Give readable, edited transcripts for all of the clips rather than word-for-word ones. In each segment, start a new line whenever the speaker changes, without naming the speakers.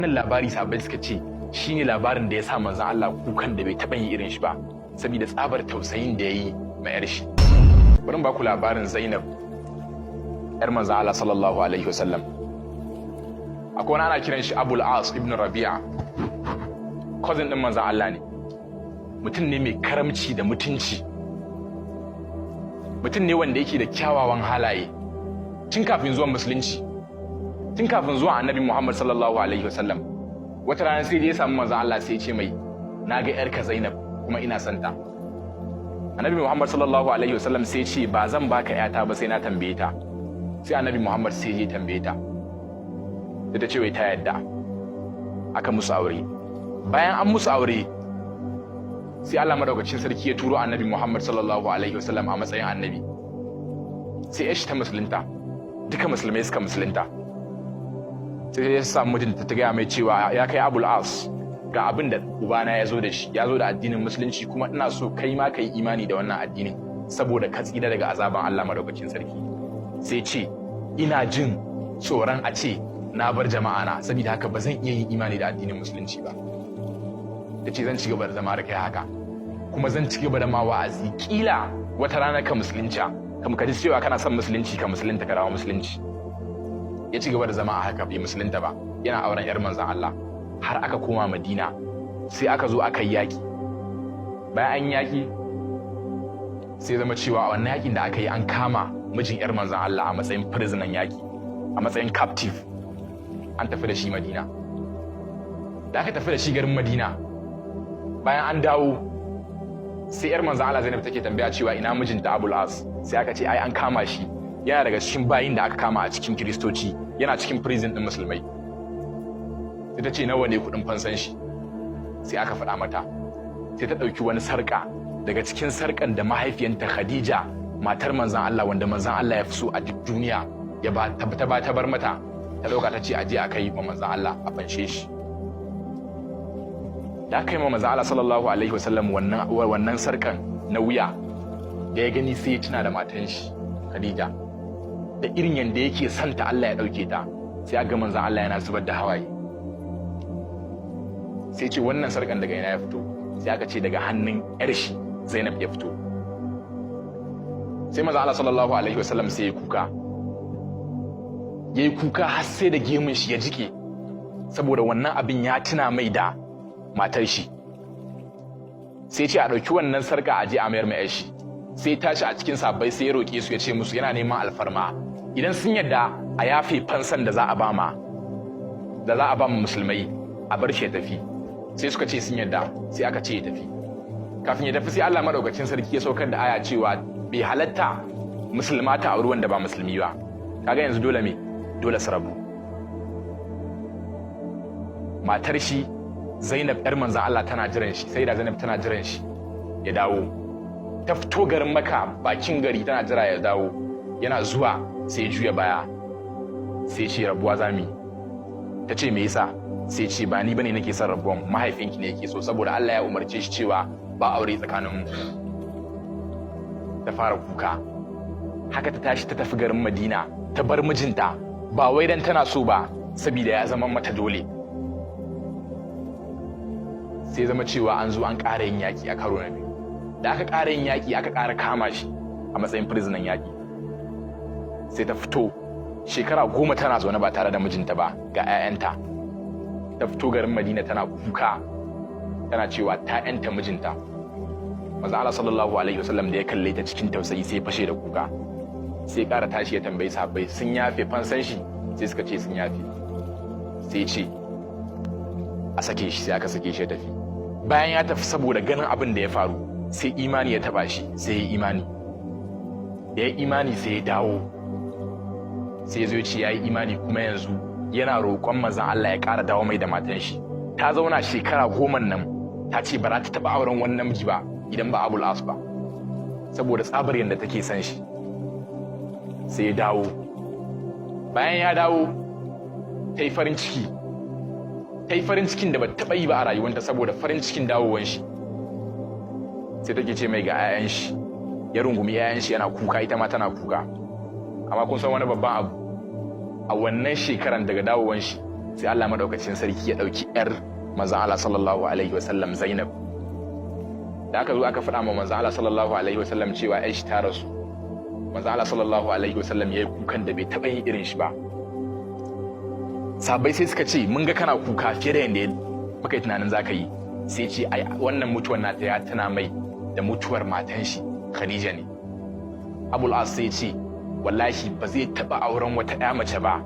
wannan labari sahabbai suka ce shine labarin da ya sa manzon Allah kukan da bai taɓa yin irin shi ba saboda tsabar tausayin da yayi mai yar shi. Bari in baku labarin Zainab yar manzon Allah sallallahu alaihi wasallam. Akwai wani ana kiran shi Abul As ibn Rabi'a, cousin din manzon Allah ne. Mutum ne mai karamci da mutunci, mutum ne wanda yake da kyawawan halaye tun kafin zuwan musulunci, tun kafin zuwan annabi Muhammad sallallahu alaihi wasallam. Wata rana sai ya samu manzon Allah sai ya ce mai, na ga yarka Zainab kuma ina son ta. Annabi Muhammad sallallahu alaihi wasallam sai ya ce ba zan baka yata ba sai na tambaye ta. Sai annabi Muhammad sai ya tambaye ta, sai ta ce wai ta yadda. Aka musu aure. Bayan an musu aure sai Allah madaukakin sarki ya turo annabi Muhammad sallallahu alaihi wasallam a matsayin annabi. Sai ya ta musulunta, duka musulmai suka musulunta. Sai ya samu mijinta ta gaya mai cewa ya kai Abul As, ga abin da ubana ya zo da shi, ya zo da addinin musulunci kuma ina so kai ma ka yi imani da wannan addinin saboda ka tsira daga azaban Allah madaukakin sarki. Sai ce ina jin tsoron a ce na bar jama'a na saboda haka ba zan iya yin imani da addinin musulunci ba. Ta ce zan ci gaba da zama da kai haka kuma zan ci gaba da ma wa'azi, kila wata rana ka musulunta, ka ji cewa kana son musulunci ka musulunta ka dawo musulunci. Ya ci gaba da zama a haka bai musulunta ba, yana auren yar manzon Allah har aka koma Madina. Sai aka zo aka yi yaki. Bayan an yaki sai zama cewa a wannan yakin da aka yi an kama mijin yar manzon Allah a matsayin prisoner yaki, a matsayin captive, an tafi da shi Madina. Da aka tafi da shi garin Madina, bayan an dawo sai yar manzon Allah Zainab take tambaya cewa ina mijinta Abul As. Sai aka ce ai an kama shi, yana daga cikin bayin da aka kama a cikin Kiristoci, yana cikin prison din musulmai. Sai ta ce nawa ne kudin fansan shi? Sai aka faɗa mata. Sai ta ɗauki wani sarƙa daga cikin sarƙan da mahaifiyanta Khadija, matar manzon Allah wanda manzon Allah ya fi so a duk duniya, ya ba ta bar mata. Ta ɗauka ta ce aje a kai wa manzon Allah a fanshe shi. Da aka yi ma manzon Allah sallallahu alaihi wasallam wannan sarƙan na wuya, da ya gani sai ya tuna da matan shi Khadija, da irin yanda yake santa Allah ya ɗauke ta. Sai a ga manzon Allah yana zubar da hawaye. Sai ce wannan sarkan daga ina ya fito? Sai aka ce daga hannun yar shi Zainab ya fito. Sai manzon Allah sallallahu alaihi wasallam sai ya kuka. Yayi kuka har sai da gemun shi ya jike saboda wannan abin ya tuna mai da matar shi. Sai ce a ɗauki wannan sarka a je a mayar mai yar shi. Sai tashi a cikin sabbai sai ya roƙe su ya ce musu yana neman alfarma idan sun yadda a yafe fansan da za a ba ma musulmai a bar shi ya tafi. Sai suka ce sun yadda, sai aka ce ya tafi. Kafin ya tafi sai Allah madaukakin sarki ya saukar da aya cewa bai halatta musulma ta auri wanda ba musulmi ba. Kaga yanzu dole su rabu. Matar shi Zainab yar manzon Allah tana jiran shi, sai da Zainab tana jiran shi ya dawo. Ta fito garin Makka bakin gari tana jira ya dawo. Yana zuwa sai juya baya, sai ce rabuwa zami. Ta ce me yasa? Sai ce ba ni bane nake son rabuwan, mahaifinki ne yake so saboda Allah ya umarce shi cewa ba aure tsakaninmu. Ta fara kuka. Haka ta tashi ta tafi garin Madina, ta bar mijinta ba wai dan tana so ba saboda ya zama mata dole. Sai zama cewa an zo an ƙara yin yaƙi a karo na biyu. Da aka ƙara yin yaƙi aka ƙara kama shi a matsayin prisoner yaƙi. Sai ta fito shekara 10 tana zaune ba tare da mijinta ba ga 'ya'yanta. Ta fito garin Madina tana kuka, tana cewa ta 'yanta mijinta. Manzon Allah sallallahu alaihi wasallam da ya kalle ta cikin tausayi sai fashe da kuka. Sai ƙara tashi ya tambayi sahabbai sun yafe fansan shi? Sai suka ce sun yafe. Sai ce a sake shi, sai aka sake shi ya tafi. Bayan ya tafi saboda ganin abin da ya faru, sai imani ya taba shi, sai ya imani. Da ya imani sai ya dawo. Sai ya zo ya ce ya yi imani kuma yanzu yana roƙon manzon Allah ya ƙara dawo mai da matan shi. Ta zauna shekara 10 nan ta ce ba za ta taɓa auren wani namiji ba idan ba Abul As ba saboda tsabar yadda take son shi. Sai ya dawo. Bayan ya dawo ta yi farin ciki. Ta yi farin cikin da ba taɓa yi ba a rayuwanta saboda farin cikin dawowan shi. Sai take ce mai ga 'ya'yan shi, ya rungumi 'ya'yan shi yana kuka, ita ma tana kuka. Amma kun san wani babban abu, a wannan shekaran daga dawowan shi sai Allah madaukakin sarki ya dauki yar manzon Allah sallallahu alaihi wasallam Zainab. Da aka zo aka faɗa ma manzon Allah sallallahu alaihi wasallam cewa Aisha ta rasu, manzon Allah sallallahu alaihi wasallam yayi kukan da bai taɓa yin irin shi ba. Sahabbai sai suka ce mun ga kana kuka fiye da yanda muka yi tunanin zaka yi. Sai ce ai wannan mutuwar nata ya tana mai da mutuwar matan shi Khadija ne. Abul As sai ce wallahi ba zai taɓa auren wata ƴa mace ba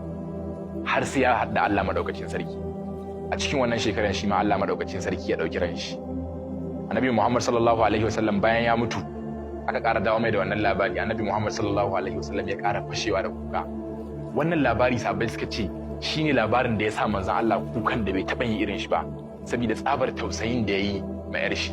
har sai ya haɗa Allah madaukakin sarki. A cikin wannan shekarar shi ma Allah madaukakin sarki ya ɗauki ran shi. Annabi Muhammad sallallahu alaihi wasallam bayan ya mutu aka ƙara dawo mai da wannan labari. Annabi Muhammad sallallahu alaihi wasallam ya ƙara fashewa da kuka. Wannan labari sahabbai suka ce shine labarin da ya sa manzon Allah kukan da bai taɓa yin irin shi ba, saboda tsabar tausayin da ya yi ma 'yar shi.